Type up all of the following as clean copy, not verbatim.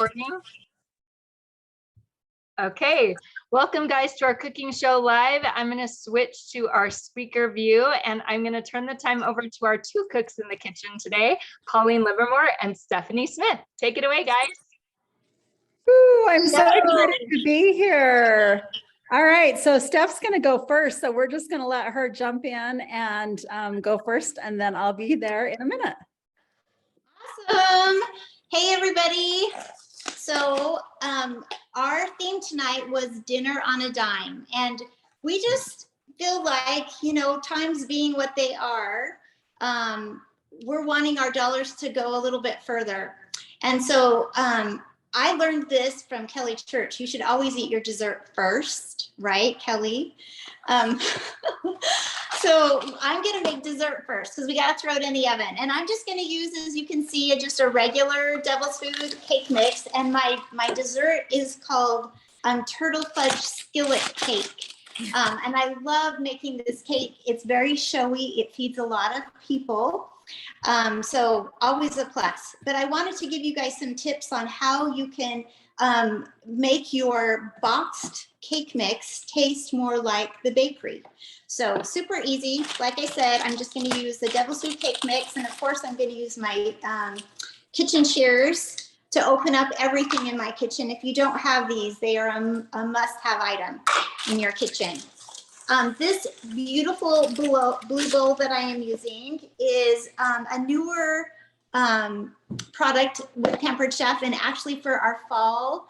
recording? Okay, welcome guys to our cooking show live. I'm going to switch to our speaker view and I'm going to turn the time over to our two cooks in the kitchen today, Pauleen Livermore and Stephanie Smith. Take it away, guys. Ooh, I'm so excited to be here. All right, so Steph's going to go first. So we're just going to let her jump in and go first, and then I'll be there in a minute. Awesome. Hey, everybody. So our theme tonight was dinner on a dime. And we just feel like, you know, times being what they are, we're wanting our dollars to go a little bit further. And so I learned this from Kelly Church. You should always eat your dessert first, right, Kelly? So I'm going to make dessert first because we got to throw it in the oven. And I'm just going to use, as you can see, just a regular devil's food cake mix. And my dessert is called Turtle Fudge Skillet Cake. And I love making this cake. It's very showy. It feeds a lot of people. So always a plus. But I wanted to give you guys some tips on how you can make your boxed cake mix taste more like the bakery. So super easy. Like I said, I'm just going to use the devil's food cake mix. And of course, I'm going to use my kitchen shears to open up everything in my kitchen. If you don't have these, they are a must-have item in your kitchen. This beautiful blue bowl that I am using is a newer product with Pampered Chef, and actually for our fall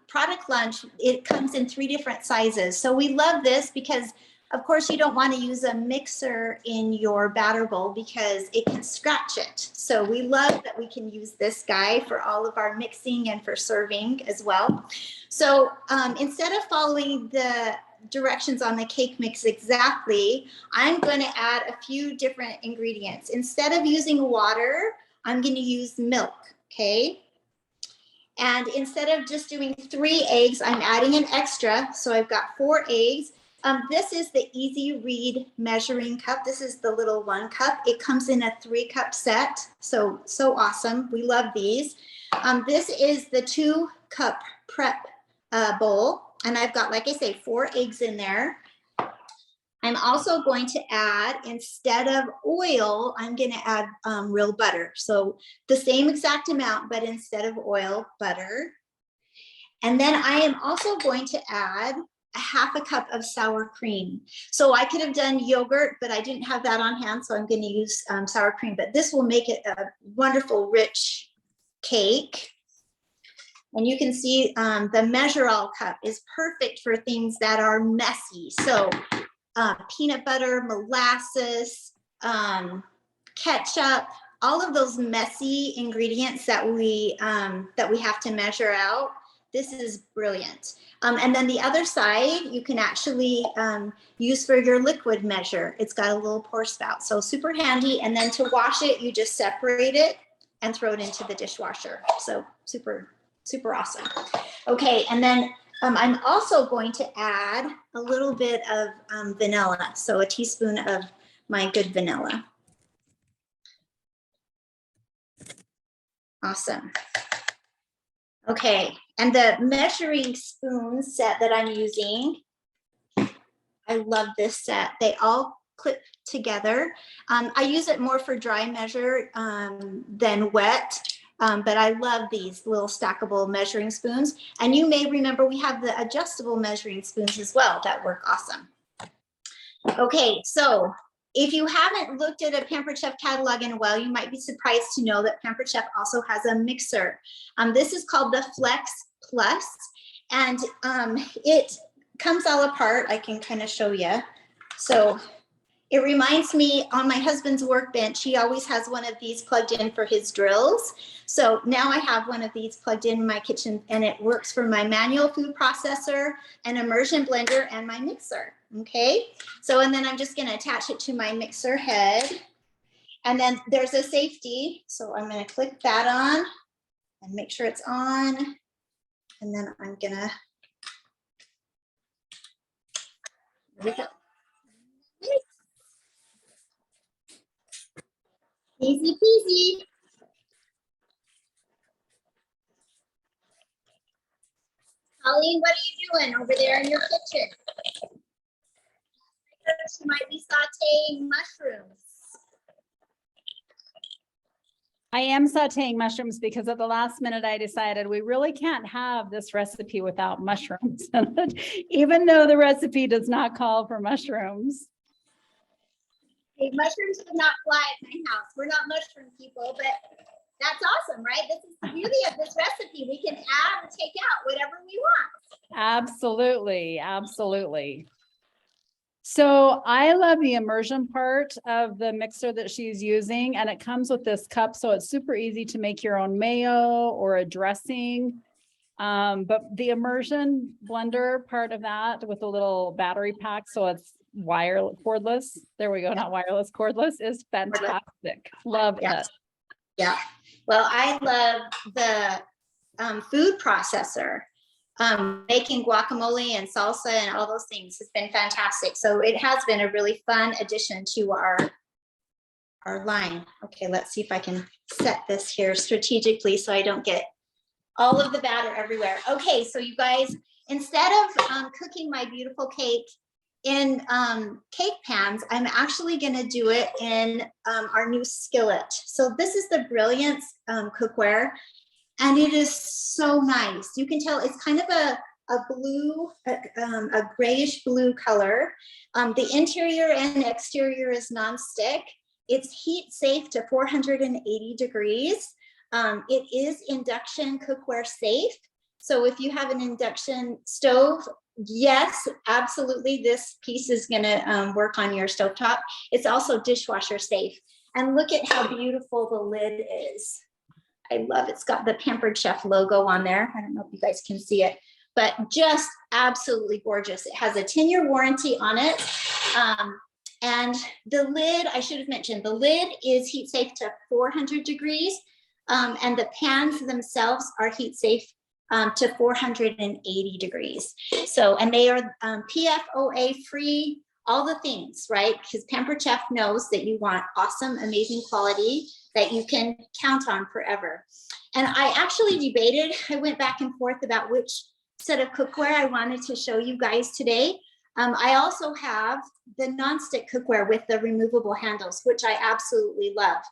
product lunch, it comes in 3 different sizes. So we love this because, of course, you don't want to use a mixer in your batter bowl because it can scratch it. So we love that we can use this guy for all of our mixing and for serving as well. So instead of following the directions on the cake mix exactly, I'm going to add a few different ingredients. Instead of using water, I'm going to use milk, okay? And instead of just doing 3 eggs, I'm adding an extra. So I've got 4 eggs. This is the Easy Read measuring cup. This is the little 1 cup. It comes in a 3-cup set. So awesome. We love these. This is the 2-cup prep bowl. And I've got, like I say, 4 eggs in there. I'm also going to add, instead of oil, I'm going to add real butter. So the same exact amount, but instead of oil, butter. And then I am also going to add a 1/2 cup of sour cream. So I could have done yogurt, but I didn't have that on hand. So I'm going to use sour cream, but this will make it a wonderful, rich cake. And you can see the measure-all cup is perfect for things that are messy. So peanut butter, molasses, ketchup, all of those messy ingredients that we have to measure out. This is brilliant. And then the other side, you can actually use for your liquid measure. It's got a little pour spout, so super handy. And then to wash it, you just separate it and throw it into the dishwasher. So super awesome. Okay, and then I'm also going to add a little bit of vanilla. So a teaspoon of my good vanilla. Awesome. Okay, and the measuring spoon set that I'm using, I love this set. They all clip together. I use it more for dry measure than wet. But I love these little stackable measuring spoons. And you may remember we have the adjustable measuring spoons as well that work awesome. Okay, so if you haven't looked at a Pampered Chef catalog in a while, you might be surprised to know that Pampered Chef also has a mixer. This is called the Flex Plus, and it comes all apart. I can kind of show you. So it reminds me, on my husband's workbench, he always has one of these plugged in for his drills. So now I have one of these plugged in my kitchen, and it works for my manual food processor, an immersion blender, and my mixer. Okay, so and then I'm just going to attach it to my mixer head. And then there's a safety. So I'm going to click that on and make sure it's on. And then I'm going to, there we go. Easy peasy. Pauleen, what are you doing over there in your kitchen? She might be sauteing mushrooms. I am sauteing mushrooms because at the last minute I decided we really can't have this recipe without mushrooms, even though the recipe does not call for mushrooms. Hey, mushrooms would not fly at my house. We're not mushroom people, but that's awesome, right? This is the beauty of this recipe. We can add and take out whatever we want. Absolutely, absolutely. So I love the immersion part of the mixer that she's using, and it comes with this cup, so it's super easy to make your own mayo or a dressing. But the immersion blender part of that with a little battery pack, so it's cordless. There we go, not wireless, cordless, is fantastic. Love it. Yeah. Well, I love the food processor. Making guacamole and salsa and all those things has been fantastic. So it has been a really fun addition to our line. Okay, let's see if I can set this here strategically so I don't get all of the batter everywhere. Okay, so you guys, instead of cooking my beautiful cake in cake pans, I'm actually gonna do it in our new skillet. So this is the Brilliance cookware. And it is so nice. You can tell it's kind of a blue, a grayish blue color. The interior and exterior is nonstick. It's heat safe to 480 degrees. It is induction cookware safe. So if you have an induction stove, yes, absolutely, this piece is gonna work on your stovetop. It's also dishwasher safe. And look at how beautiful the lid is. I love it. It's got the Pampered Chef logo on there. I don't know if you guys can see it, but just absolutely gorgeous. It has a 10-year warranty on it. And the lid, I should have mentioned, the lid is heat safe to 400 degrees. And the pans themselves are heat safe to 480 degrees. So, and they are PFOA free, all the things, right? Because Pampered Chef knows that you want awesome, amazing quality that you can count on forever. And I actually debated, I went back and forth about which set of cookware I wanted to show you guys today. I also have the nonstick cookware with the removable handles, which I absolutely love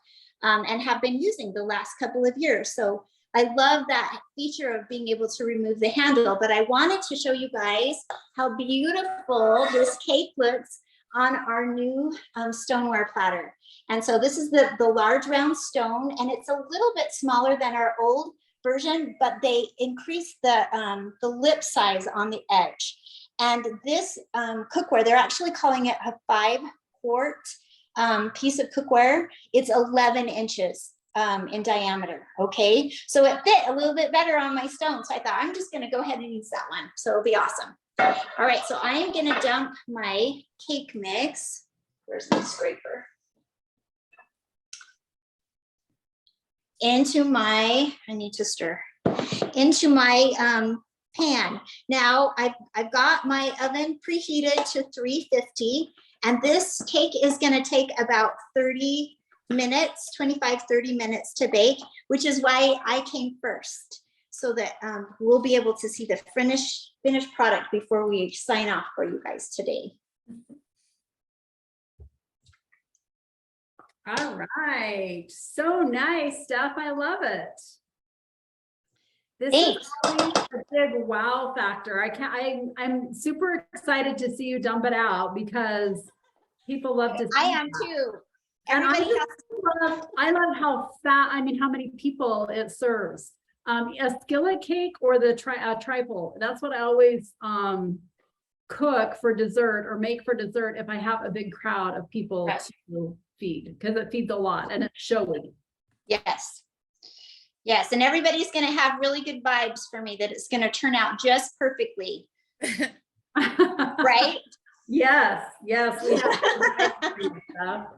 and have been using the last couple of years. So I love that feature of being able to remove the handle, but I wanted to show you guys how beautiful this cake looks on our new stoneware platter. And so this is the large round stone, and it's a little bit smaller than our old version, but they increased the lip size on the edge. And this cookware, they're actually calling it a 5-quart piece of cookware. It's 11 inches in diameter, okay? So it fit a little bit better on my stone. So I thought, I'm just gonna go ahead and use that one. So it'll be awesome. All right, so I am gonna dump my cake mix. Where's my scraper? Into my, I need to stir, into my pan. Now I've got my oven preheated to 350, and this cake is gonna take about 30 minutes, 25, 30 minutes to bake, which is why I came first, so that we'll be able to see the finished product before we sign off for you guys today. All right, so nice stuff. I love it. This Thanks. is always a big wow factor. I'm super excited to see you dump it out because people love to see I am that. too. And Everybody I love how fat, how many people it serves. A skillet cake or the trifle. That's what I always cook for dessert or make for dessert if I have a big crowd of people to feed, because it feeds a lot and it's showy. Yes. Yes, and everybody's going to have really good vibes for me that it's going to turn out just perfectly. Right? Yes, yes. We have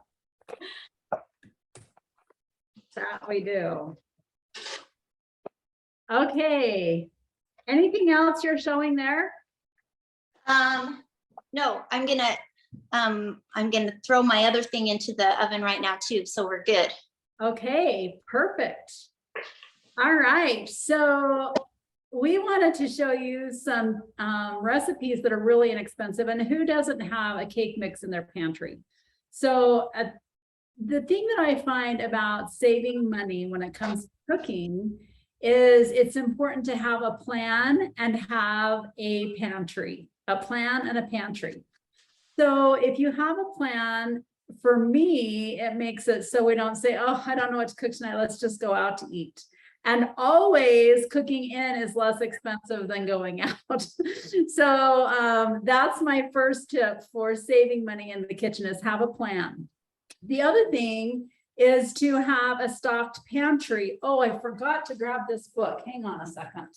that we do. Okay. Anything else you're showing there? No, I'm gonna throw my other thing into the oven right now too, so we're good. Okay, perfect. All right, so we wanted to show you some recipes that are really inexpensive, and who doesn't have a cake mix in their pantry? So the thing that I find about saving money when it comes to cooking is it's important to have a plan and have a pantry, a plan and a pantry. So if you have a plan, for me, it makes it so we don't say, oh, I don't know what to cook tonight, let's just go out to eat. And always cooking in is less expensive than going out. So that's my first tip for saving money in the kitchen, is have a plan. The other thing is to have a stocked pantry. Oh, I forgot to grab this book. Hang on a second.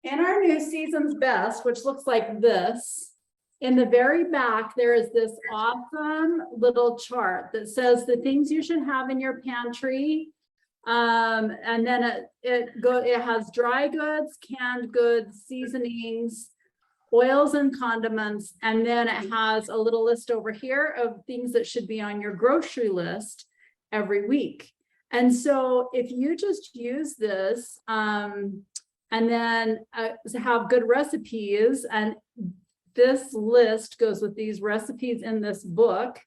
In our new Season's Best, which looks like this, in the very back, there is this awesome little chart that says the things you should have in your pantry. And then it has dry goods, canned goods, seasonings, oils and condiments. And then it has a little list over here of things that should be on your grocery list every week. And so if you just use this and then have good recipes, and this list goes with these recipes in this book,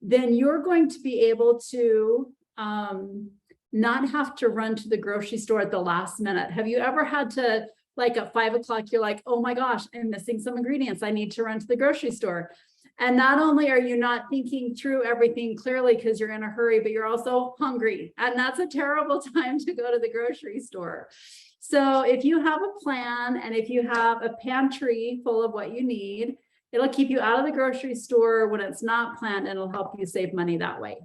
then you're going to be able to not have to run to the grocery store at the last minute. Have you ever had to, like at 5 o'clock, you're like, oh my gosh, I'm missing some ingredients, I need to run to the grocery store. And not only are you not thinking through everything clearly because you're in a hurry, but you're also hungry. And that's a terrible time to go to the grocery store. So if you have a plan and if you have a pantry full of what you need, it'll keep you out of the grocery store when it's not planned, and it'll help you save money that way.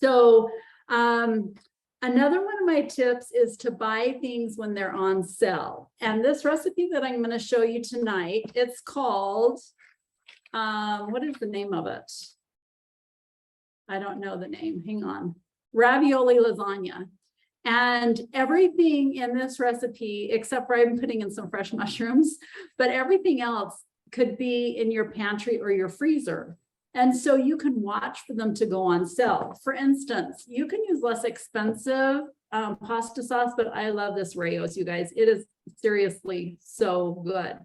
So another one of my tips is to buy things when they're on sale. And this recipe that I'm going to show you tonight, it's called, what is the name of it? I don't know the name. Hang on. Ravioli Lasagna. And everything in this recipe, except for I'm putting in some fresh mushrooms, but everything else could be in your pantry or your freezer. And so you can watch for them to go on sale. For instance, you can use less expensive pasta sauce, but I love this Rao's, you guys. It is seriously so good.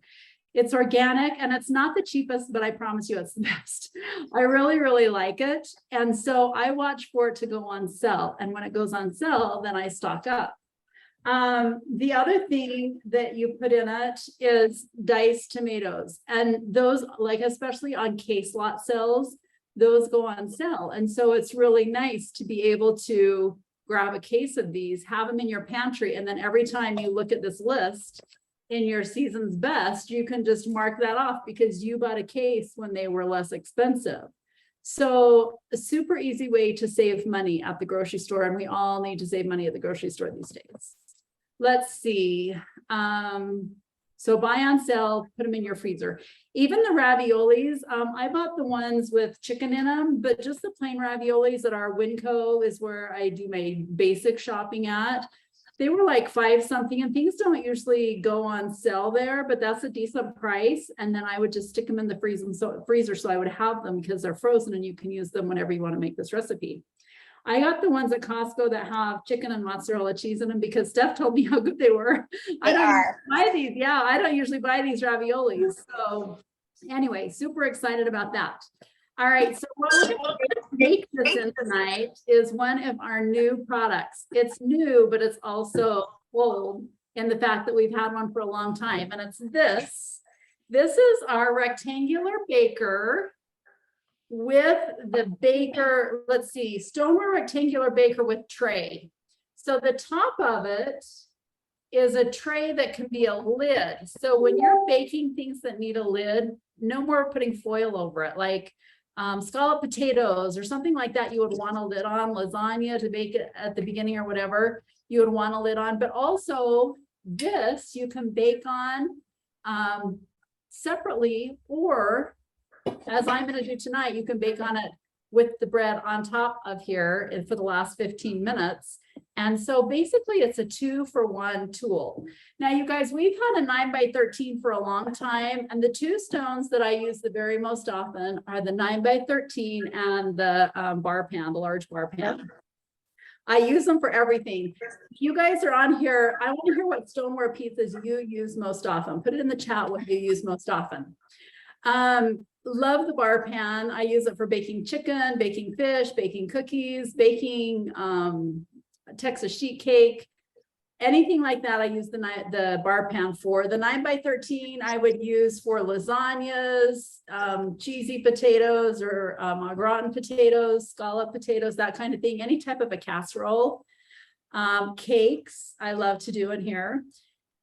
It's organic and it's not the cheapest, but I promise you it's the best. I really, really like it. And so I watch for it to go on sale. And when it goes on sale, then I stock up. The other thing that you put in it is diced tomatoes. And those, like especially on case lot sales, those go on sale. And so it's really nice to be able to grab a case of these, have them in your pantry. And then every time you look at this list, in your Season's Best, you can just mark that off because you bought a case when they were less expensive. So a super easy way to save money at the grocery store. And we all need to save money at the grocery store these days. Let's see. So buy on sale, put them in your freezer. Even the raviolis, I bought the ones with chicken in them, but just the plain raviolis at our Winco is where I do my basic shopping at. They were like $5 something, and things don't usually go on sale there, but that's a decent price. And then I would just stick them in the freezer so I would have them because they're frozen and you can use them whenever you want to make this recipe. I got the ones at Costco that have chicken and mozzarella cheese in them because Steph told me how good they were. I don't buy these. Yeah, I don't usually buy these raviolis. So anyway, super excited about that. All right, so what we're going to make this in tonight is one of our new products. It's new, but it's also old in the fact that we've had one for a long time. And it's this. This is our rectangular baker with the baker, let's see, stoneware rectangular baker with tray. So the top of it is a tray that can be a lid. So when you're baking things that need a lid, no more putting foil over it, like scalloped potatoes or something like that, you would want a lid on. Lasagna to bake it at the beginning or whatever, you would want a lid on. But also this you can bake on separately, or as I'm going to do tonight, you can bake on it with the bread on top of here for the last 15 minutes. And so basically it's a 2-for-1 tool. Now, you guys, we've had a 9x13 for a long time. And the two stones that I use the very most often are the 9x13 and the bar pan, the large bar pan. I use them for everything. If you guys are on here, I want to hear what stoneware pizzas you use most often. Put it in the chat what you use most often. Love the bar pan. I use it for baking chicken, baking fish, baking cookies, baking Texas sheet cake. Anything like that, I use the bar pan for. The 9x13 I would use for lasagnas, cheesy potatoes or au gratin potatoes, scallop potatoes, that kind of thing. Any type of a casserole. Cakes, I love to do in here.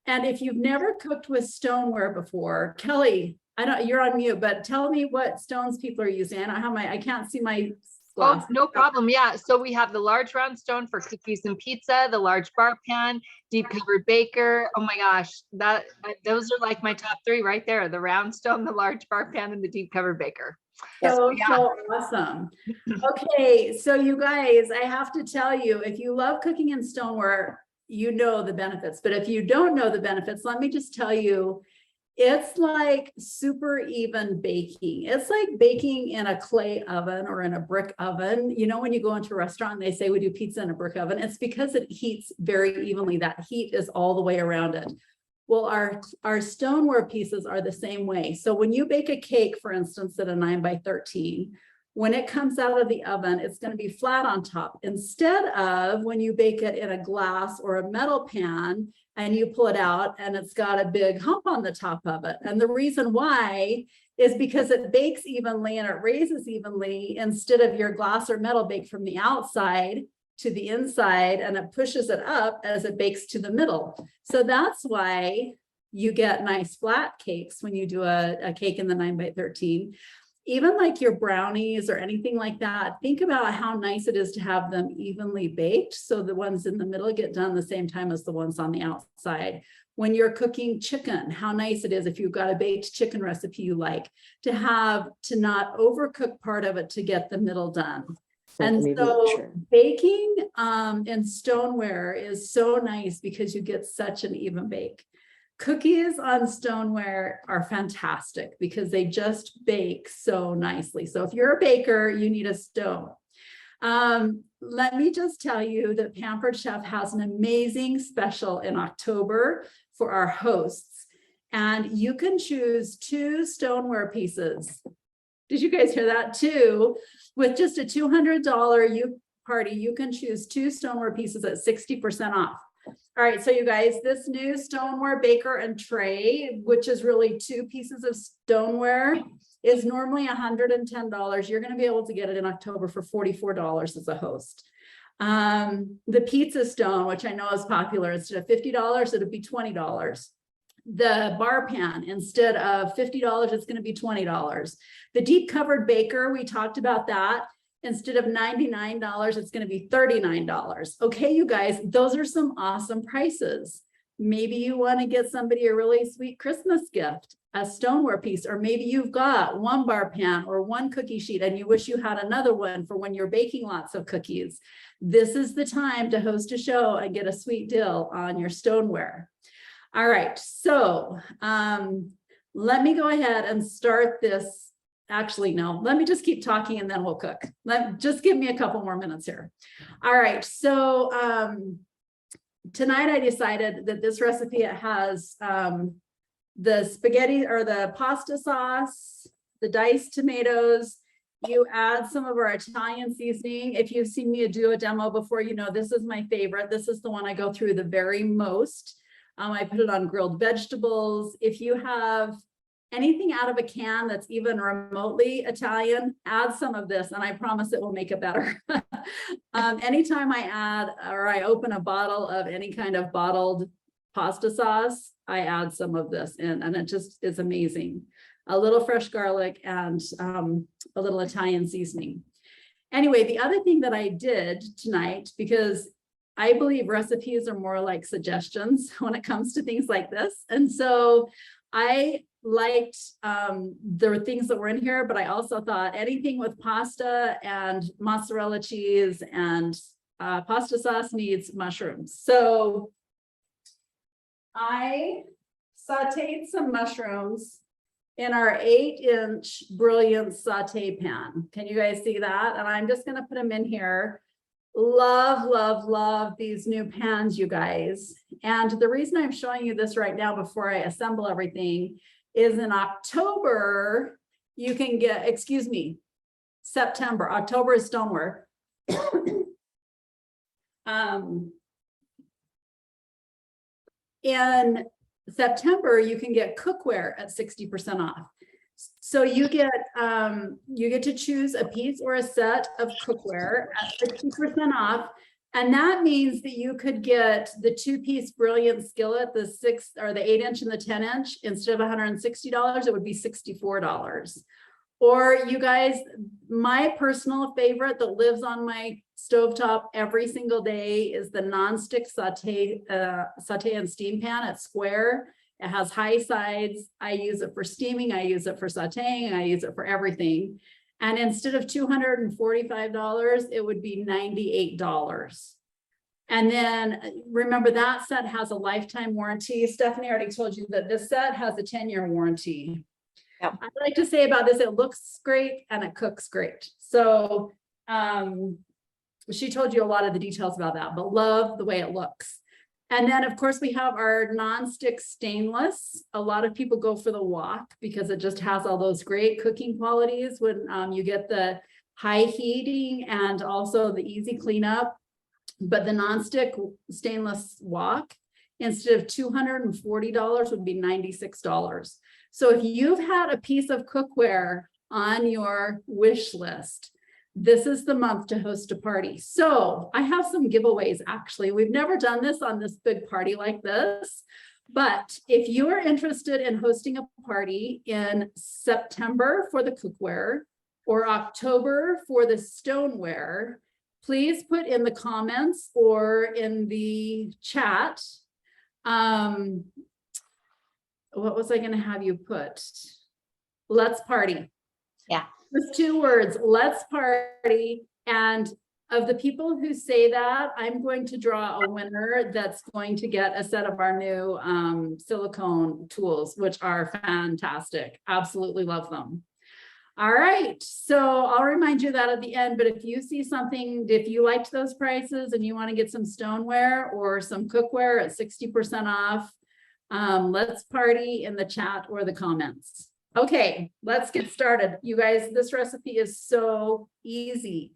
And if you've never cooked with stoneware before, Kelly, I don't, you're on mute, but tell me what stones people are using. I can't see my glass. Oh, no problem. Yeah. So we have the large round stone for cookies and pizza, the large bar pan, deep covered baker. Oh my gosh, those are like my top three right there. The round stone, the large bar pan, and the deep covered baker. So awesome. Okay, so you guys, I have to tell you, if you love cooking in stoneware, you know the benefits. But if you don't know the benefits, let me just tell you, it's like super even baking. It's like baking in a clay oven or in a brick oven. You know, when you go into a restaurant and they say we do pizza in a brick oven, it's because it heats very evenly. That heat is all the way around it. Well, our stoneware pieces are the same way. So when you bake a cake, for instance, at a 9x13, when it comes out of the oven, it's going to be flat on top. Instead of when you bake it in a glass or a metal pan and you pull it out and it's got a big hump on the top of it. And the reason why is because it bakes evenly and it raises evenly instead of your glass or metal bake from the outside to the inside, and it pushes it up as it bakes to the middle. So that's why you get nice flat cakes when you do a cake in the 9x13. Even like your brownies or anything like that, think about how nice it is to have them evenly baked. So the ones in the middle get done the same time as the ones on the outside. When you're cooking chicken, how nice it is if you've got a baked chicken recipe you like to not overcook part of it to get the middle done. And so baking in stoneware is so nice because you get such an even bake. Cookies on stoneware are fantastic because they just bake so nicely. So if you're a baker, you need a stone. Let me just tell you that Pampered Chef has an amazing special in October for our hosts. And you can choose 2 stoneware pieces. Did you guys hear that? 2. With just a $200 party, you can choose 2 stoneware pieces at 60% off. All right, so you guys, this new stoneware baker and tray, which is really 2 pieces of stoneware, is normally $110. You're going to be able to get it in October for $44 as a host. The pizza stone, which I know is popular, instead of $50, it'll be $20. The bar pan, instead of $50, it's going to be $20. The deep covered baker, we talked about that. Instead of $99, it's going to be $39. Okay, you guys, those are some awesome prices. Maybe you want to get somebody a really sweet Christmas gift, a stoneware piece, or maybe you've got 1 bar pan or 1 cookie sheet and you wish you had another one for when you're baking lots of cookies. This is the time to host a show and get a sweet deal on your stoneware. All right, so let me go ahead and start this. Actually, no, let me just keep talking and then we'll cook. Just give me a couple more minutes here. All right, so tonight I decided that this recipe, it has the spaghetti or the pasta sauce, the diced tomatoes. You add some of our Italian seasoning. If you've seen me do a demo before, you know this is my favorite. This is the one I go through the very most. I put it on grilled vegetables. If you have anything out of a can that's even remotely Italian, add some of this and I promise it will make it better. Anytime I add or I open a bottle of any kind of bottled pasta sauce, I add some of this in and it just is amazing. A little fresh garlic and a little Italian seasoning. Anyway, the other thing that I did tonight, because I believe recipes are more like suggestions when it comes to things like this. And so I liked the things that were in here, but I also thought anything with pasta and mozzarella cheese and pasta sauce needs mushrooms. So I sauteed some mushrooms in our 8-inch Brilliant saute pan. Can you guys see that? And I'm just going to put them in here. Love these new pans, you guys. And the reason I'm showing you this right now before I assemble everything is in October, you can get, excuse me, September, October is stoneware. In September, you can get cookware at 60% off. So you get to choose a piece or a set of cookware at 60% off. And that means that you could get the 2-piece brilliant skillet, the 6 or the 8-inch and the 10-inch, instead of $160, it would be $64. Or you guys, my personal favorite that lives on my stovetop every single day is the nonstick saute and steam pan at Square. It has high sides. I use it for steaming. I use it for sauteing. I use it for everything. And instead of $245, it would be $98. And then remember that set has a lifetime warranty. Stephanie already told you that this set has a 10-year warranty. Yep. I'd like to say about this, it looks great and it cooks great. So she told you a lot of the details about that, but love the way it looks. And then of course we have our nonstick stainless. A lot of people go for the wok because it just has all those great cooking qualities when you get the high heating and also the easy cleanup. But the nonstick stainless wok, instead of $240 would be $96. So if you've had a piece of cookware on your wish list, this is the month to host a party. So I have some giveaways, actually. We've never done this on this big party like this, but if you are interested in hosting a party in September for the cookware or October for the stoneware, please put in the comments or in the chat. What was I going to have you put? Let's party. Yeah. Just 2 words, let's party. And of the people who say that, I'm going to draw a winner that's going to get a set of our new silicone tools, which are fantastic. Absolutely love them. All right, so I'll remind you that at the end, but if you see something, if you liked those prices and you want to get some stoneware or some cookware at 60% off, let's party in the chat or the comments. Okay, let's get started. You guys, this recipe is so easy.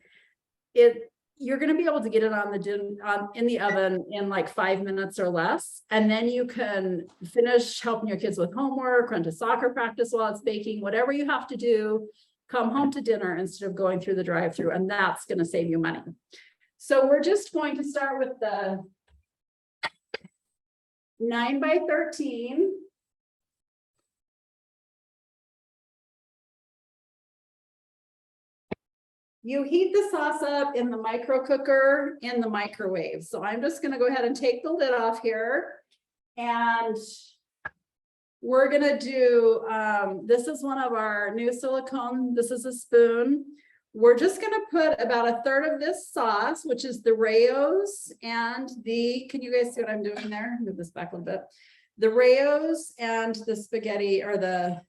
You're going to be able to get it in the oven in like 5 minutes or less. And then you can finish helping your kids with homework, run to soccer practice while it's baking, whatever you have to do, come home to dinner instead of going through the drive-through, and that's going to save you money. So we're just going to start with the 9 by 13. You heat the sauce up in the micro cooker in the microwave. So I'm just going to go ahead and take the lid off here. And we're going to do, this is one of our new silicone. This is a spoon. We're just going to put about 1/3 of this sauce, which is the Rayos and the, can you guys see what I'm doing there? Move this back a little bit. The Rayos and the spaghetti or the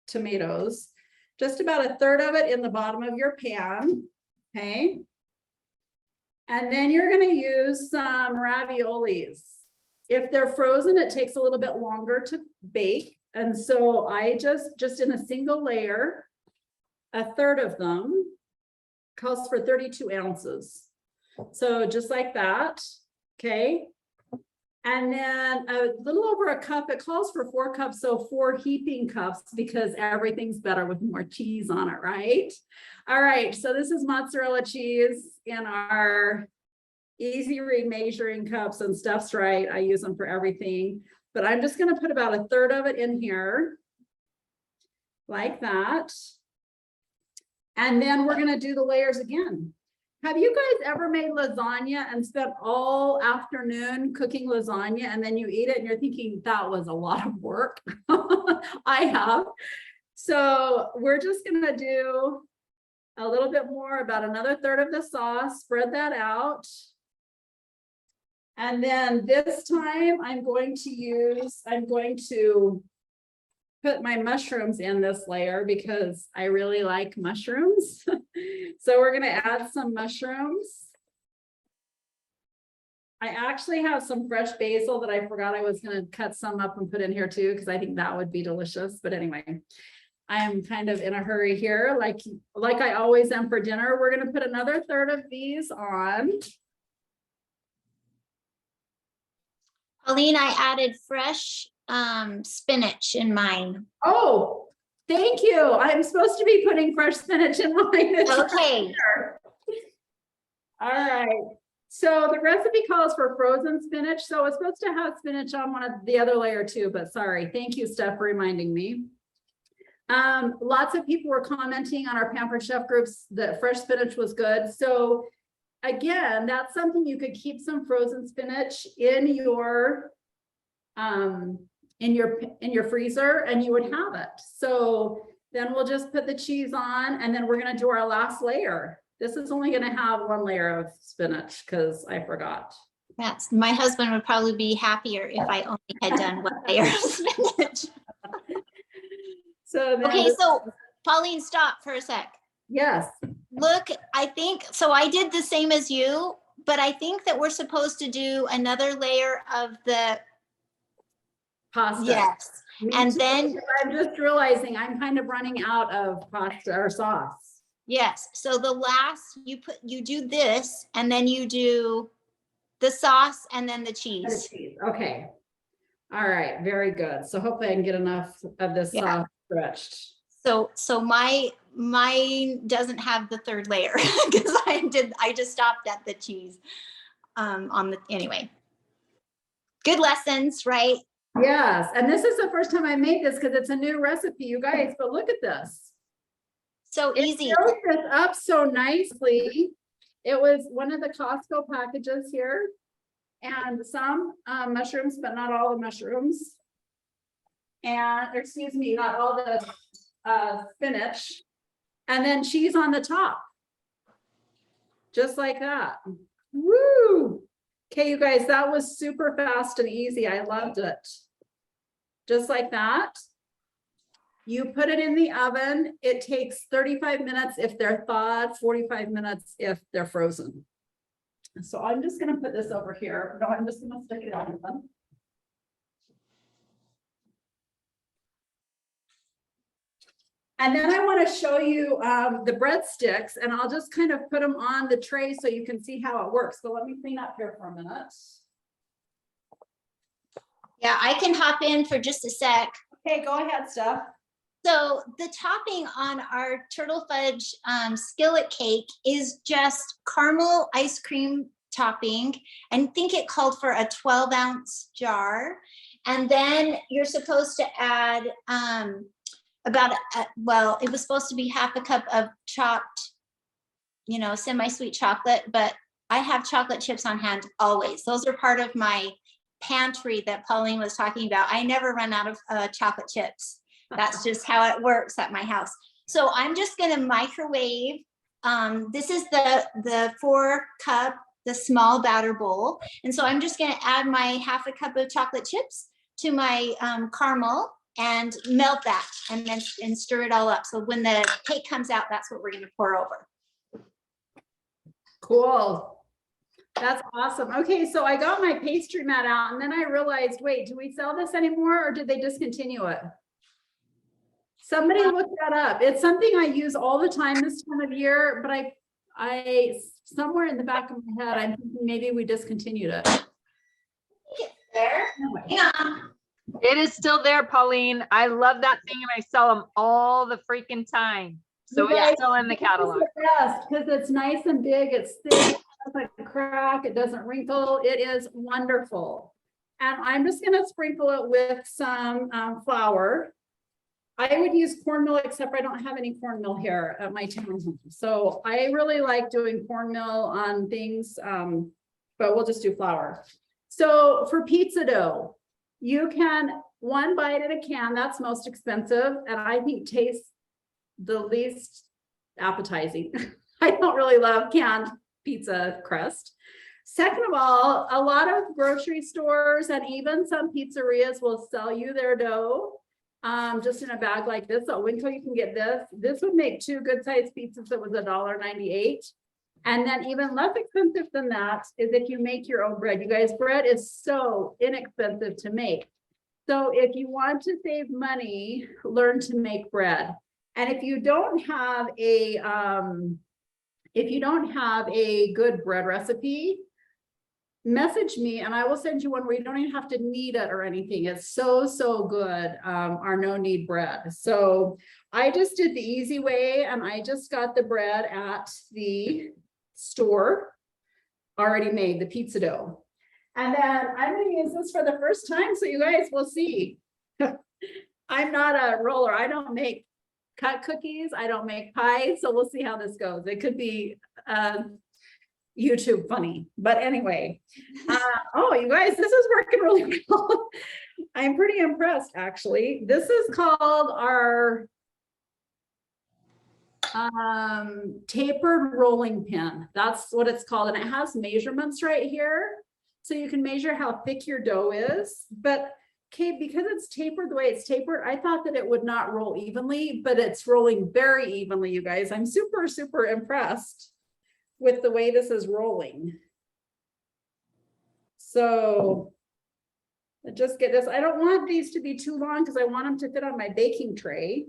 tomatoes. Just about 1/3 of it in the bottom of your pan, okay? And then you're going to use some raviolis. If they're frozen, it takes a little bit longer to bake. And so I just in a single layer, 1/3 of them calls for 32 ounces. So just like that, okay? And then a little over a cup, it calls for 4 cups, so 4 heaping cups because everything's better with more cheese on it, right? All right, so this is mozzarella cheese in our easy read measuring cups, and Steph's right, I use them for everything. But I'm just gonna put about 1/3 of it in here, like that. And then we're gonna do the layers again. Have you guys ever made lasagna and spent all afternoon cooking lasagna and then you eat it and you're thinking that was a lot of work? I have. So we're just gonna do a little bit more, about another 1/3 of the sauce, spread that out. And then this time I'm going to put my mushrooms in this layer because I really like mushrooms. So we're going to add some mushrooms. I actually have some fresh basil that I forgot I was gonna cut some up and put in here too, because I think that would be delicious. But anyway, I am kind of in a hurry here, like I always am for dinner. We're gonna put another third of these on. Pauline, I added fresh spinach in mine. Oh, thank you. I'm supposed to be putting fresh spinach in mine. Okay. All right. So the recipe calls for frozen spinach. So it's supposed to have spinach on one of the other layer too, but sorry. Thank you, Steph, for reminding me. Lots of people were commenting on our Pampered Chef groups that fresh spinach was good. So again, that's something you could keep some frozen spinach in your freezer and you would have it. So then we'll just put the cheese on and then we're going to do our last layer. This is only going to have one layer of spinach because I forgot. My husband would probably be happier if I only had done one layer of spinach. So okay, so Pauline, stop for a sec. Yes. Look, I think, so I did the same as you, but I think that we're supposed to do another layer of the Pasta. Yes. And then I'm just realizing I'm kind of running out of pasta or sauce. Yes. So the last you do this and then you do the sauce and then the cheese. Okay. All right. Very good. So hopefully I can get enough of this sauce stretched. So mine doesn't have the third layer because I just stopped at the cheese anyway. Good lessons, right? Yes. And this is the first time I made this because it's a new recipe, you guys, but look at this. So easy. It built this up so nicely. It was one of the Costco packages here and some mushrooms, but not all the mushrooms. And excuse me, not all the spinach. And then cheese on the top. Just like that. Woo! Okay, you guys, that was super fast and easy. I loved it. Just like that. You put it in the oven. It takes 35 minutes if they're thawed, 45 minutes if they're frozen. So I'm just going to put this over here. No, I'm just going to stick it on them. And then I want to show you the breadsticks, and I'll just kind of put them on the tray so you can see how it works. So let me clean up here for a minute. Yeah, I can hop in for just a sec. Okay, go ahead, Steph. So the topping on our Turtle Fudge Skillet Cake is just caramel ice cream topping. And I think it called for a 12-ounce jar. And then you're supposed to add it was supposed to be half a cup of chopped, semi-sweet chocolate, but I have chocolate chips on hand always. Those are part of my pantry that Pauline was talking about. I never run out of chocolate chips. That's just how it works at my house. So I'm just going to microwave. This is the 4-cup, the small batter bowl. And so I'm just going to add my half a cup of chocolate chips to my caramel and melt that and then stir it all up. So when the cake comes out, that's what we're going to pour over. Cool. That's awesome. Okay, so I got my pastry mat out and then I realized, wait, do we sell this anymore or did they discontinue it? Somebody look that up. It's something I use all the time this time of year, but I somewhere in the back of my head, I'm thinking maybe we discontinued it. There. Anyway. Hang on. It is still there, Pauline. I love that thing and I sell them all the freaking time. So it's still in the catalog. Because it's nice and big, it's thick, it doesn't crack, it doesn't wrinkle. It is wonderful. And I'm just going to sprinkle it with some flour. I would use cornmeal, except I don't have any cornmeal here at my townhome. So I really like doing cornmeal on things, but we'll just do flour. So for pizza dough, you can one bite at a can, that's most expensive, and I think tastes the least appetizing. I don't really love canned pizza crust. Second of all, a lot of grocery stores and even some pizzerias will sell you their dough just in a bag like this. So wait until you can get this. This would make 2 good sized pizzas that was $1.98. And then even less expensive than that is if you make your own bread. You guys, bread is so inexpensive to make. So if you want to save money, learn to make bread. And if you don't have a good bread recipe, message me and I will send you one where you don't even have to knead it or anything. It's so, so good, our no knead bread. So I just did the easy way and I just got the bread at the store already made, the pizza dough. And then I'm going to use this for the first time, so you guys will see. I'm not a roller. I don't make cut cookies. I don't make pies. So we'll see how this goes. It could be YouTube funny, but anyway. Oh, you guys, this is working really well. I'm pretty impressed, actually. This is called our tapered rolling pin. That's what it's called. And it has measurements right here. So you can measure how thick your dough is. But okay, because it's tapered the way it's tapered, I thought that it would not roll evenly, but it's rolling very evenly, you guys. I'm super, super impressed with the way this is rolling. So just get this. I don't want these to be too long because I want them to fit on my baking tray.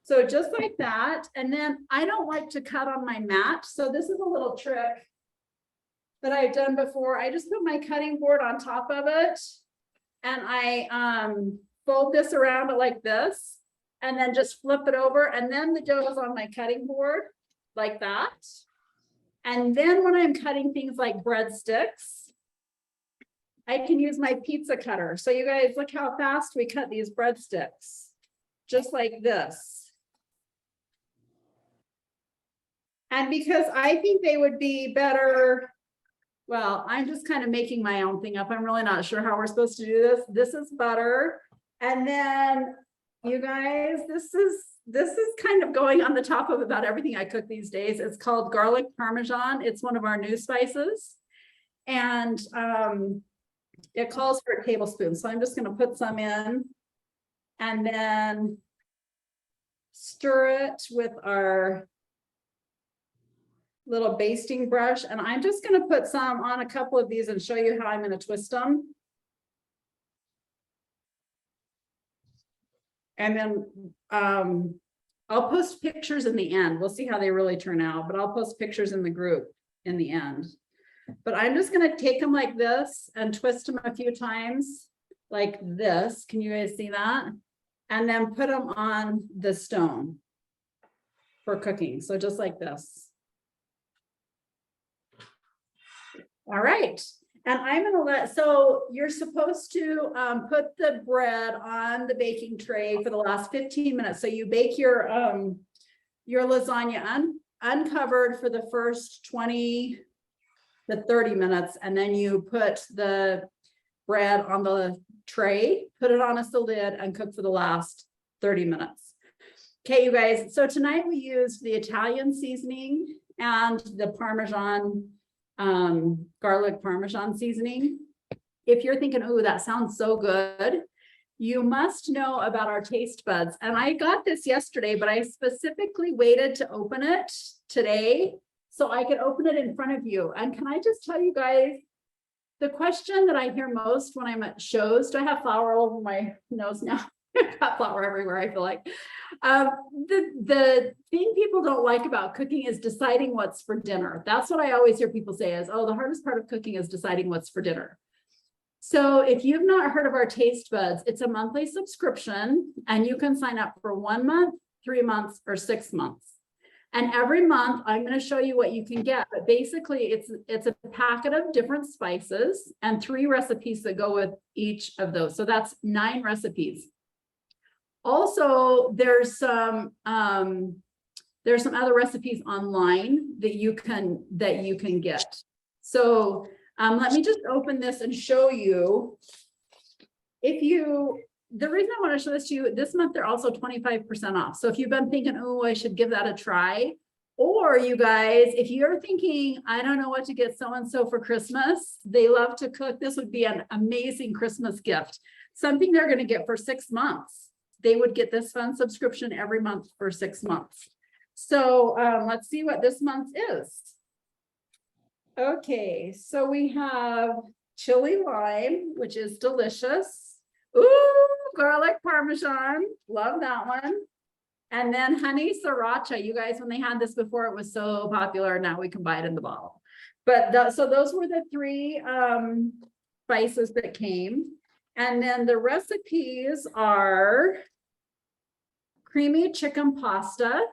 So just like that. And then I don't like to cut on my mat. So this is a little trick that I've done before. I just put my cutting board on top of it and I fold this around it like this and then just flip it over. And then the dough is on my cutting board like that. And then when I'm cutting things like breadsticks, I can use my pizza cutter. So you guys, look how fast we cut these breadsticks, just like this. And because I think they would be better, well, I'm just kind of making my own thing up. I'm really not sure how we're supposed to do this. This is butter. And then you guys, this is kind of going on the top of about everything I cook these days. It's called garlic parmesan. It's one of our new spices. And it calls for a tablespoon. So I'm just going to put some in and then stir it with our little basting brush. And I'm just going to put some on a couple of these and show you how I'm going to twist them. And then I'll post pictures in the end. We'll see how they really turn out, but I'll post pictures in the group in the end. But I'm just going to take them like this and twist them a few times like this. Can you guys see that? And then put them on the stone for cooking. So just like this. All right. And I'm going to so you're supposed to put the bread on the baking tray for the last 15 minutes. So you bake your lasagna uncovered for the first 20 to 30 minutes. And then you put the bread on the tray, put it on a lid and cook for the last 30 minutes. Okay, you guys. So tonight we used the Italian seasoning and the Parmesan garlic Parmesan seasoning. If you're thinking, oh, that sounds so good, you must know about our taste buds. And I got this yesterday, but I specifically waited to open it today so I could open it in front of you. And can I just tell you guys, the question that I hear most when I'm at shows, do I have flour all over my nose now? I've got flour everywhere, I feel like. The thing people don't like about cooking is deciding what's for dinner. That's what I always hear people say is, oh, the hardest part of cooking is deciding what's for dinner. So if you've not heard of our taste buds, it's a monthly subscription and you can sign up for 1 month, 3 months, or 6 months. And every month I'm going to show you what you can get. But basically it's a packet of different spices and 3 recipes that go with each of those. So that's 9 recipes. Also, there's some other recipes online that you can get. So let me just open this and show you. The reason I want to show this to you, this month they're also 25% off. So if you've been thinking, oh, I should give that a try, or you guys, if you're thinking, I don't know what to get so-and-so for Christmas, they love to cook, this would be an amazing Christmas gift. Something they're going to get for 6 months. They would get this fun subscription every month for 6 months. So let's see what this month is. Okay, so we have chili lime, which is delicious. Ooh, garlic parmesan, love that one. And then honey sriracha. You guys, when they had this before, it was so popular. Now we can buy it in the bottle. But so those were the three spices that came. And then the recipes are creamy chicken pasta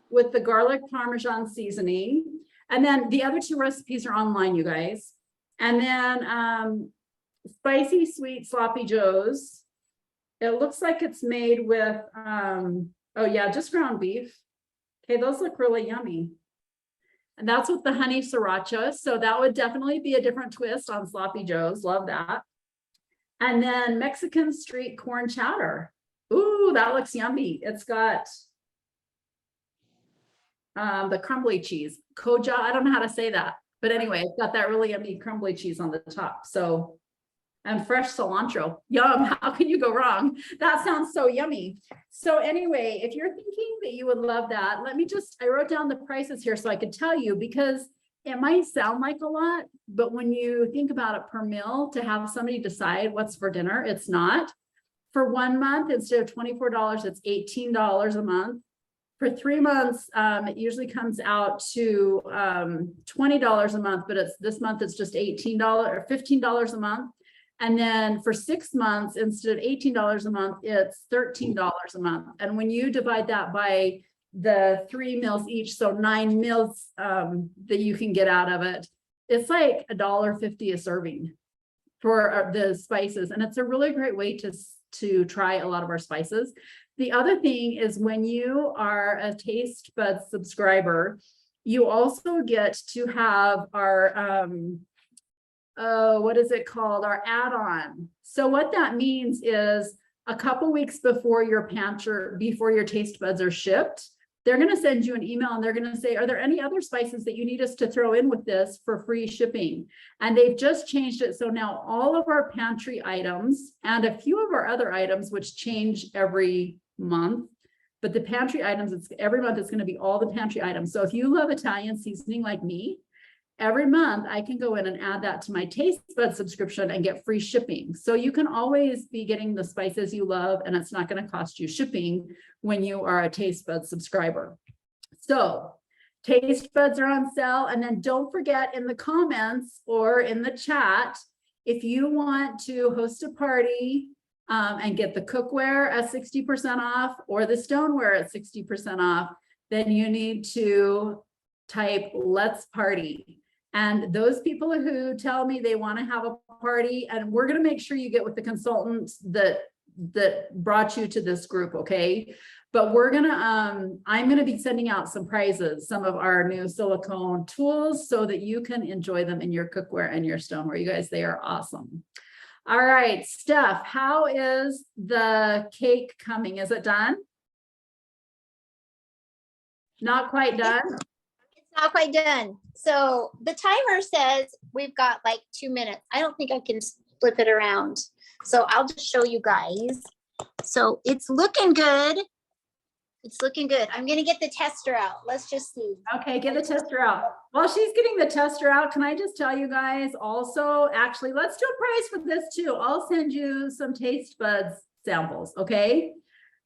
with the garlic parmesan seasoning. And then the other two recipes are online, you guys. And then spicy sweet sloppy joes. It looks like it's made with, oh yeah, just ground beef. Okay, those look really yummy. And that's with the honey sriracha. So that would definitely be a different twist on sloppy joes. Love that. And then Mexican street corn chowder. Ooh, that looks yummy. It's got the crumbly cheese, koja. I don't know how to say that, but anyway, it's got that really yummy crumbly cheese on the top. So, and fresh cilantro. Yum. How can you go wrong? That sounds so yummy. So anyway, if you're thinking that you would love that, I wrote down the prices here so I could tell you, because it might sound like a lot, but when you think about it per meal, to have somebody decide what's for dinner, it's not. For 1 month, instead of $24, it's $18 a month. For 3 months, it usually comes out to $20 a month, but this month it's just $18 or $15 a month. And then for 6 months, instead of $18 a month, it's $13 a month. And when you divide that by the 3 meals each, so 9 meals that you can get out of it, it's like $1.50 a serving for the spices. And it's a really great way to try a lot of our spices. The other thing is, when you are a Taste Buds subscriber, you also get to have our what is it called? Our add-on. So what that means is, a couple weeks before your Taste Buds are shipped, they're going to send you an email and they're going to say, are there any other spices that you need us to throw in with this for free shipping? And they've just changed it. So now all of our pantry items and a few of our other items, which change every month, but the pantry items, every month it's going to be all the pantry items. So if you love Italian seasoning like me, every month I can go in and add that to my Taste Bud subscription and get free shipping. So you can always be getting the spices you love, and it's not going to cost you shipping when you are a Taste Bud subscriber. So Taste Buds are on sale. And then don't forget, in the comments or in the chat, if you want to host a party and get the cookware at 60% off or the stoneware at 60% off, then you need to type "let's party." And those people who tell me they want to have a party, and we're going to make sure you get with the consultants that brought you to this group, okay? But we're gonna, I'm gonna be sending out some prizes, some of our new silicone tools, so that you can enjoy them in your cookware and your stoneware. You guys, they are awesome. All right, Steph, how is the cake coming? Is it done? Not quite done? It's not quite done. So the timer says we've got like 2 minutes. I don't think I can flip it around. So I'll just show you guys. So it's looking good. It's looking good. I'm going to get the tester out. Let's just see. Okay, get the tester out. While she's getting the tester out, can I just tell you guys also, actually, let's do a prize for this too. I'll send you some Taste Buds samples, okay?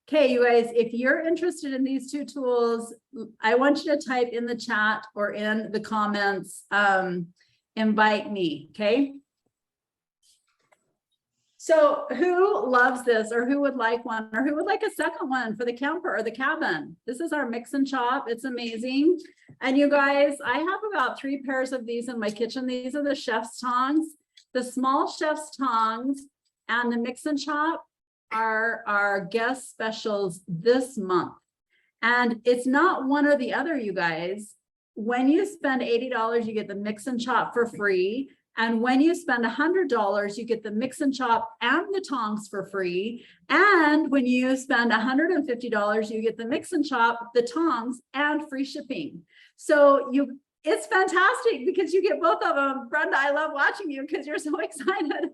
Okay, you guys, if you're interested in these two tools, I want you to type in the chat or in the comments, invite me, okay? So who loves this, or who would like one, or who would like a second one for the camper or the cabin? This is our mix and chop. It's amazing. And you guys, I have about 3 pairs of these in my kitchen. These are the chef's tongs. The small chef's tongs and the mix and chop are our guest specials this month. And it's not one or the other, you guys. When you spend $80, you get the mix and chop for free. And when you spend $100, you get the mix and chop and the tongs for free. And when you spend $150, you get the mix and chop, the tongs, and free shipping. So It's fantastic because you get both of them. Brenda, I love watching you because you're so excited.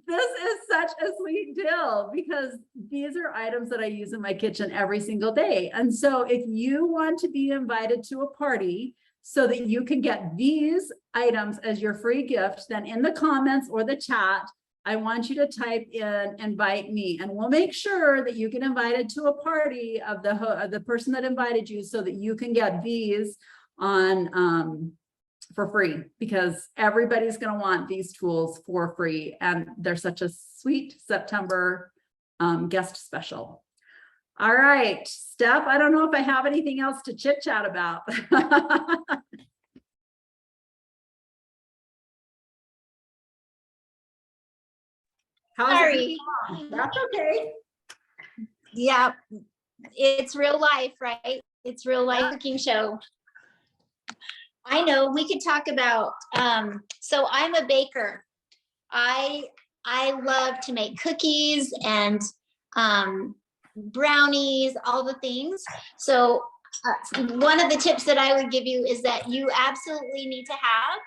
This is such a sweet deal because these are items that I use in my kitchen every single day. And so if you want to be invited to a party so that you can get these items as your free gift, then in the comments or the chat, I want you to type in invite me, and we'll make sure that you get invited to a party of the person that invited you so that you can get these on for free, because everybody's going to want these tools for free, and they're such a sweet September guest special. All right, Steph, I don't know if I have anything else to chit chat about. Sorry. That's okay. Yeah, it's real life, right? It's real life cooking show. I know we could talk about, so I'm a baker. I love to make cookies and brownies, all the things. So one of the tips that I would give you is that you absolutely need to have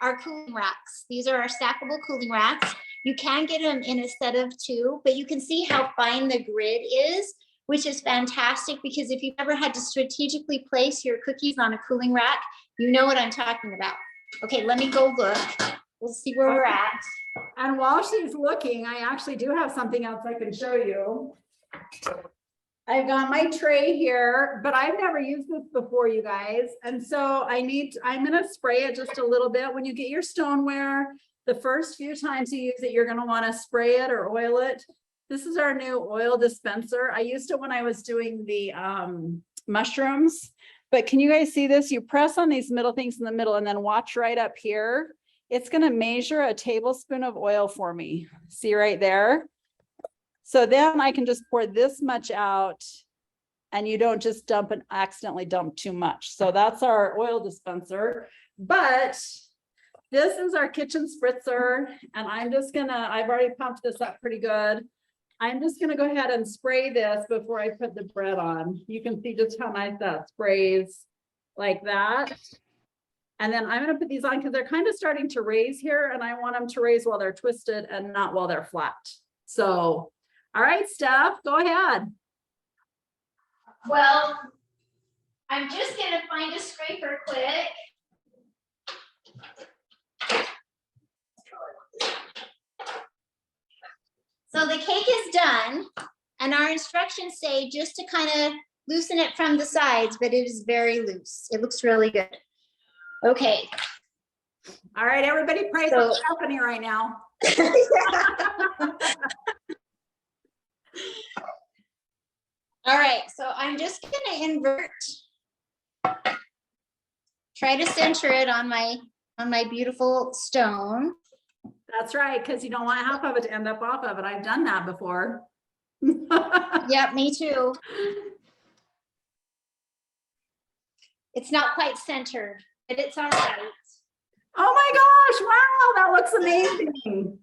our cooling racks. These are our stackable cooling racks. You can get them in a set of 2, but you can see how fine the grid is, which is fantastic, because if you've ever had to strategically place your cookies on a cooling rack, you know what I'm talking about. Okay, let me go look. We'll see where we're at. And while she's looking, I actually do have something else I can show you. I've got my tray here, but I've never used this before, you guys. And so I'm going to spray it just a little bit. When you get your stoneware, the first few times you use it, you're going to want to spray it or oil it. This is our new oil dispenser. I used it when I was doing the mushrooms, but can you guys see this? You press on these middle things in the middle and then watch right up here. It's going to measure a tablespoon of oil for me. See right there? So then I can just pour this much out, and you don't just dump and accidentally dump too much. So that's our oil dispenser. But this is our kitchen spritzer, and I've already pumped this up pretty good. I'm just gonna go ahead and spray this before I put the bread on. You can see just how nice that sprays like that. And then I'm gonna put these on because they're kind of starting to raise here, and I want them to raise while they're twisted and not while they're flat. So, all right, Steph, go ahead. Well, I'm just gonna find a scraper quick. So the cake is done, and our instructions say just to kind of loosen it from the sides, but it is very loose. It looks really good. Okay. All right, everybody praise what's happening right now. All right, so I'm just gonna invert. Try to center it on my beautiful stone. That's right, because you don't want half of it to end up off of it. I've done that before. Yep, me too. It's not quite centered, but it's all right. Oh my gosh, wow, that looks amazing.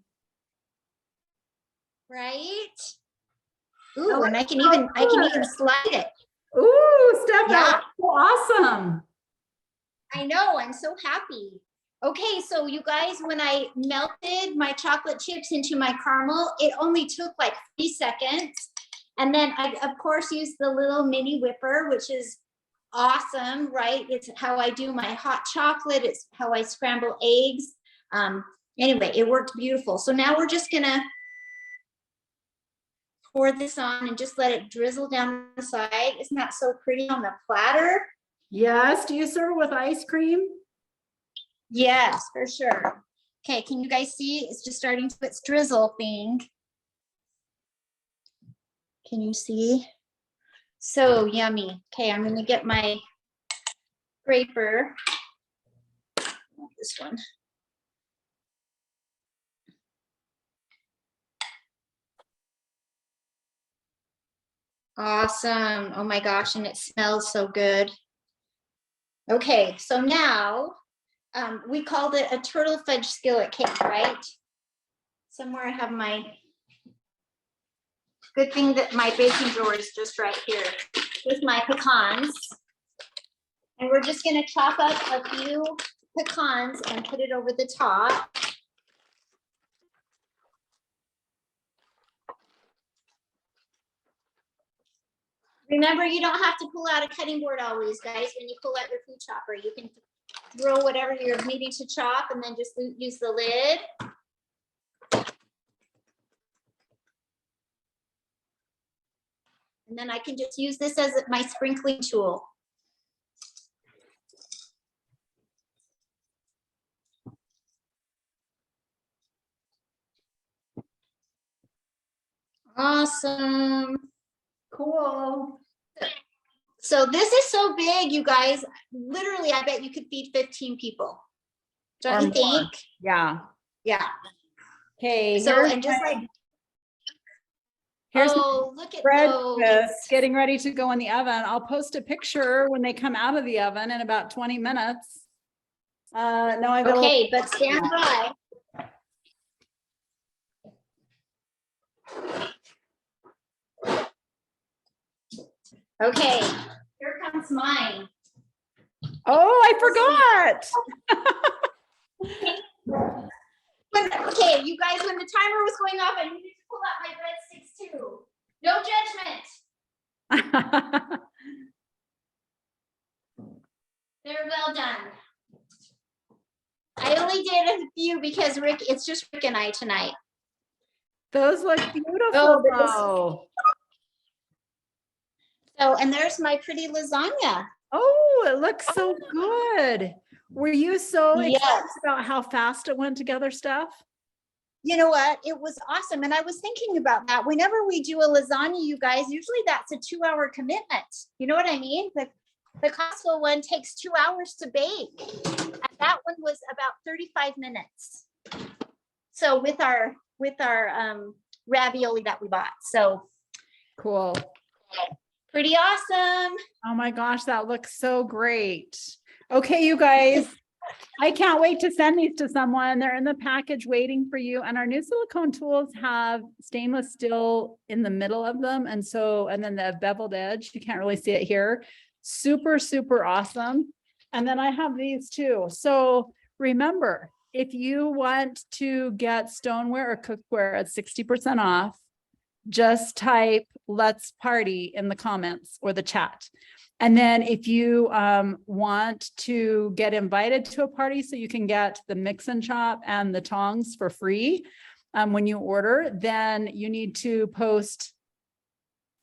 Right? Ooh, and I can even slide it. Ooh, Steph, that's so awesome. I know, I'm so happy. Okay, so you guys, when I melted my chocolate chips into my caramel, it only took like 3 seconds. And then I, of course, used the little mini whipper, which is awesome, right? It's how I do my hot chocolate. It's how I scramble eggs. Anyway, it worked beautiful. So now we're just gonna pour this on and just let it drizzle down the side. Isn't that so pretty on the platter? Yes, do you serve with ice cream? Yes, for sure. Okay, can you guys see? It's just starting to its drizzle thing. Can you see? So yummy. Okay, I'm gonna get my scraper. This one. Awesome. Oh my gosh, and it smells so good. Okay, so now we called it a turtle fudge skillet cake, right? Somewhere I have my, good thing that my baking drawer is just right here with my pecans. And we're just gonna chop up a few pecans and put it over the top. Remember, you don't have to pull out a cutting board always, guys. When you pull out your food chopper, you can throw whatever you're needing to chop and then just use the lid. And then I can just use this as my sprinkling tool. Awesome. Cool. So this is so big, you guys. Literally, I bet you could feed 15 people. Don't you think? Yeah. Yeah. Okay. So, and just like, here's oh, look at breakfast those. getting ready to go in the oven. I'll post a picture when they come out of the oven in about 20 minutes. No, I will. Okay, but stand by. Okay, here comes mine. Oh, I forgot. Okay, you guys, when the timer was going off, I needed to pull out my breadsticks too. No judgment. They're well done. I only did a few because Rick, it's just Rick and I tonight. Those look beautiful. Oh, so, and there's my pretty lasagna. Oh, it looks so good. Were you so excited Yes. about how fast it went together, Steph? You know what? It was awesome. And I was thinking about that. Whenever we do a lasagna, you guys, usually that's a 2-hour commitment. You know what I mean? The Costco one takes 2 hours to bake. And that one was about 35 minutes. So with our ravioli that we bought. So Cool. pretty awesome. Oh my gosh, that looks so great. Okay, you guys, I can't wait to send these to someone. They're in the package waiting for you. And our new silicone tools have stainless steel in the middle of them. And then the beveled edge, you can't really see it here. Super, super awesome. And then I have these too. So remember, if you want to get stoneware or cookware at 60% off, just type "let's party" in the comments or the chat. And then if you want to get invited to a party so you can get the mix and chop and the tongs for free when you order, then you need to post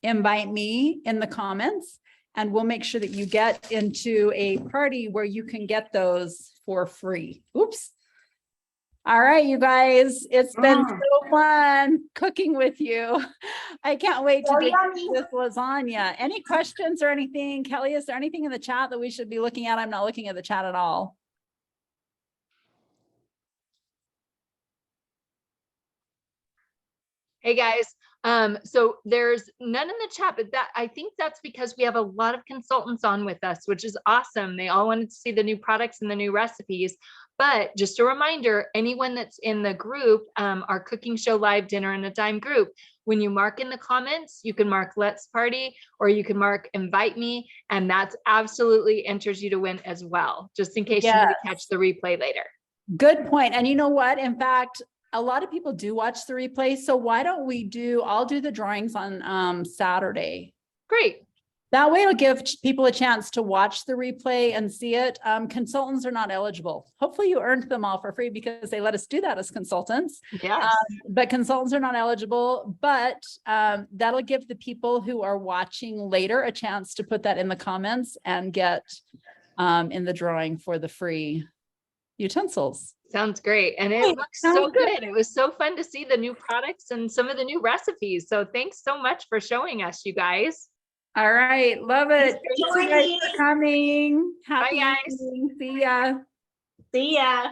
"invite me" in the comments, and we'll make sure that you get into a party where you can get those for free. Oops. All right, you guys, it's been so fun cooking with you. I can't wait to do this lasagna. Any questions or anything? Kelly, is there anything in the chat that we should be looking at? I'm not looking at the chat at all. Hey guys, so there's none in the chat, but I think that's because we have a lot of consultants on with us, which is awesome. They all wanted to see the new products and the new recipes. But just a reminder, anyone that's in the group, our Cooking Show Live Dinner and a Dime group, when you mark in the comments, you can mark "let's party" or you can mark "invite me," and that's absolutely enters you to win as well, just in case you need to catch the replay later. Good point. And you know what? In fact, a lot of people do watch the replay. So why don't I'll do the drawings on Saturday. Great. That way it'll give people a chance to watch the replay and see it. Consultants are not eligible. Hopefully you earned them all for free because they let us do that as consultants. Yes. But consultants are not eligible, but that'll give the people who are watching later a chance to put that in the comments and get in the drawing for the free utensils. Sounds great. And it looks so good. It was so fun to see the new products and some of the new recipes. So thanks so much for showing us, you guys. All right. Love it. Thanks you guys for coming. Bye, guys. See ya. See ya.